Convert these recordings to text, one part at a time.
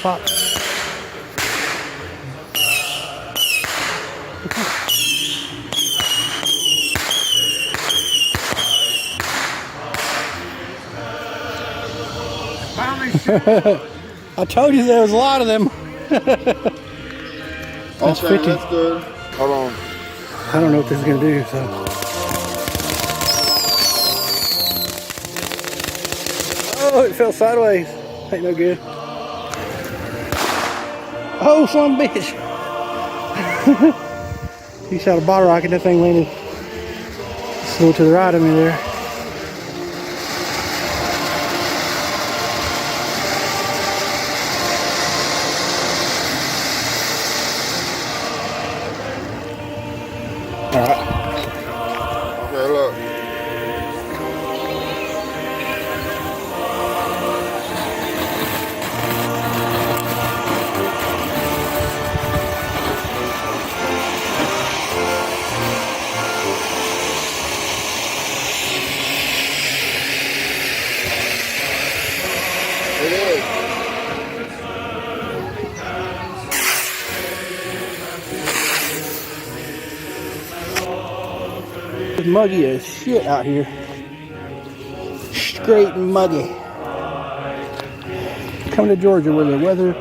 pop. I told you there was a lot of them. That's okay, 50. that's good. Hold on. I don't know what this is gonna do, so. Oh, it fell sideways. Ain't no good. Oh, son of a bitch. He shot a bottle rocket, that thing landed just a little to the right of me there. Alright. Okay, look. It is. It's muggy as shit out here. Straight muggy. Come to Georgia where the weather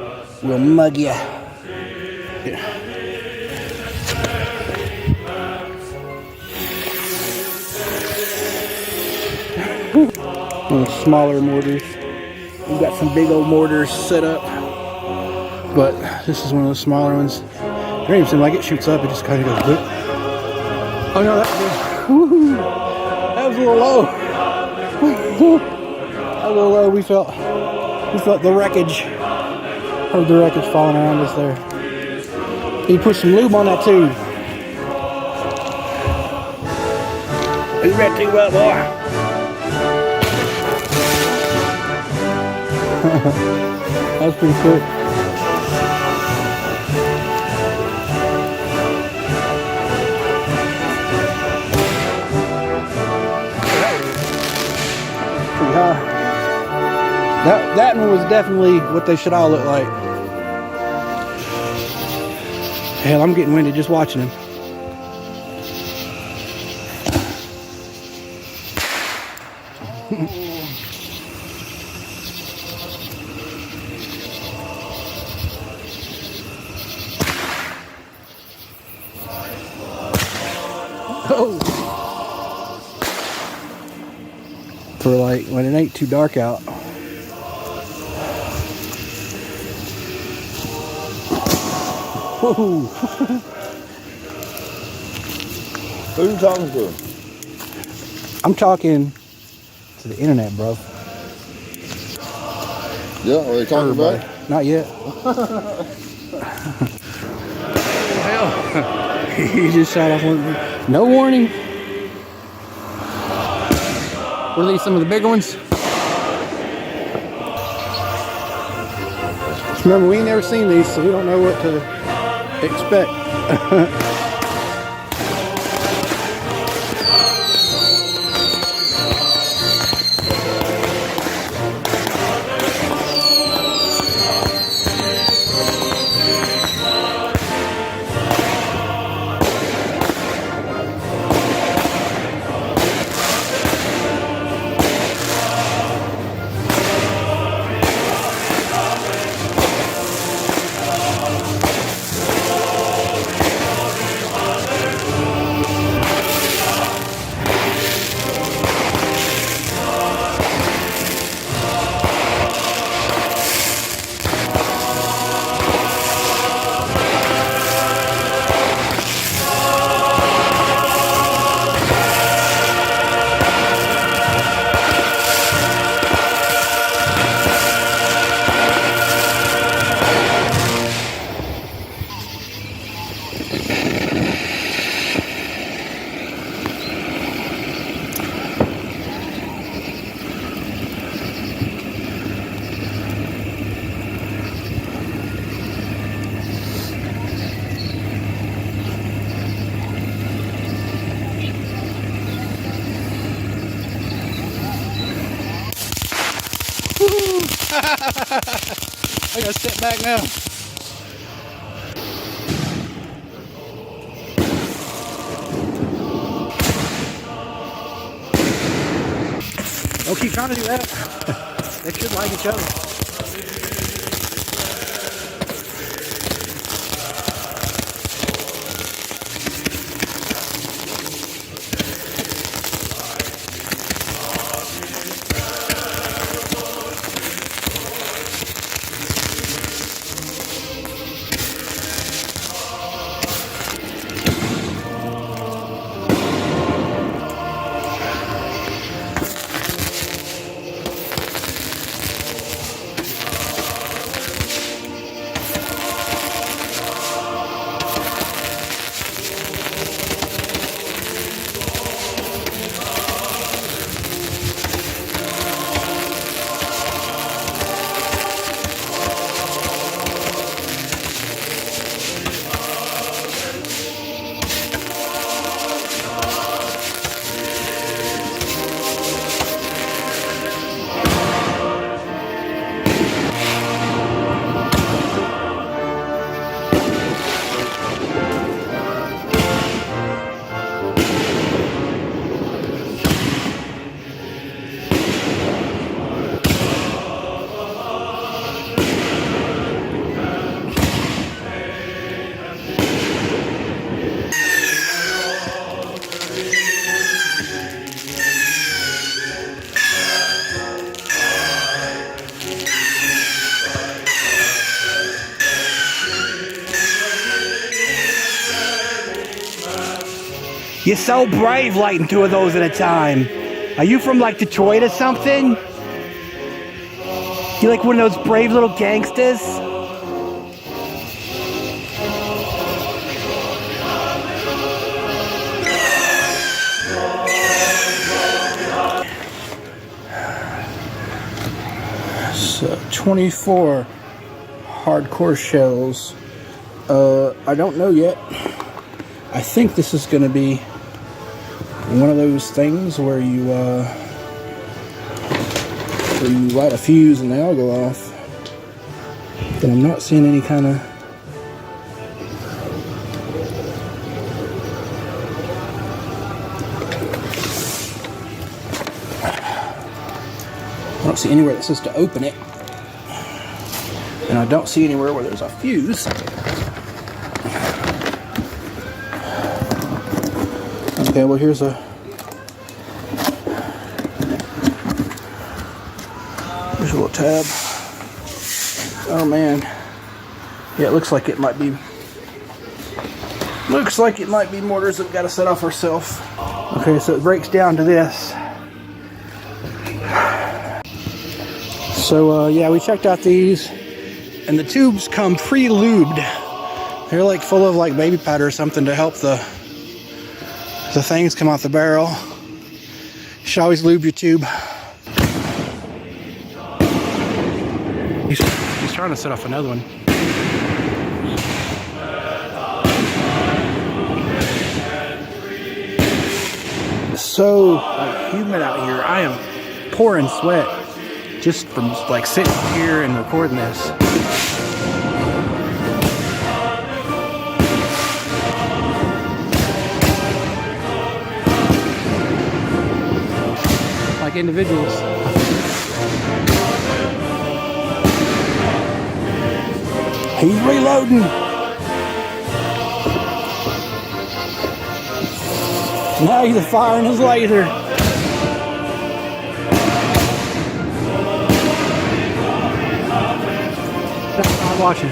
will mug ya. Yeah. One of the smaller mortars. We've got some big old mortars set up, but this is one of the smaller ones. It don't even seem like it shoots up, it just kind of goes boop. Oh no, that was a little low. That was a little low. We felt the wreckage. Heard the wreckage falling around us there. You put some lube on that too. Do that too well, boy. That was pretty quick. Pretty high. That one was definitely what they should all look like. Hell, I'm getting winded just watching him. Oh. For like when it ain't too dark out. Whoa. Who are you talking to? I'm talking to the internet, bro. Yeah, are you talking Everybody. about? Not yet. Hell, he just shot off one. No warning. Were these some of the bigger ones? Just remember, we ain't never seen these, so we don't know what to expect. I gotta step back now. Don't keep trying to do that. They should like each other. You're so brave lighting 2 of those at a time. Are you from like Detroit or something? You like one of those brave little gangsters? So 24 hardcore shells. I don't know yet. I think this is going to be one of those things where you light a fuse and they all go off. But I'm not seeing any kind of I don't see anywhere that says to open it. And I don't see anywhere where there's a fuse. Okay, well here's a little tab. Oh man. Yeah, it looks like it might be mortars that we've got to set off ourselves. Okay, so it breaks down to this. So yeah, we checked out these, and the tubes come pre-lubed. They're like full of like baby powder or something to help the things come out the barrel. You should always lube your tube. He's trying to set off another one. It's so humid out here. I am pouring sweat just from like sitting here and recording this. Like individuals. He's reloading. Now he's firing his laser. I'm watching.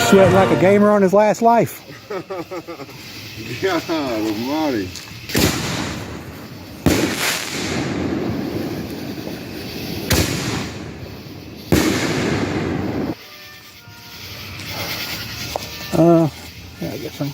Sweating like a gamer on his last life. God almighty. Yeah, I get some.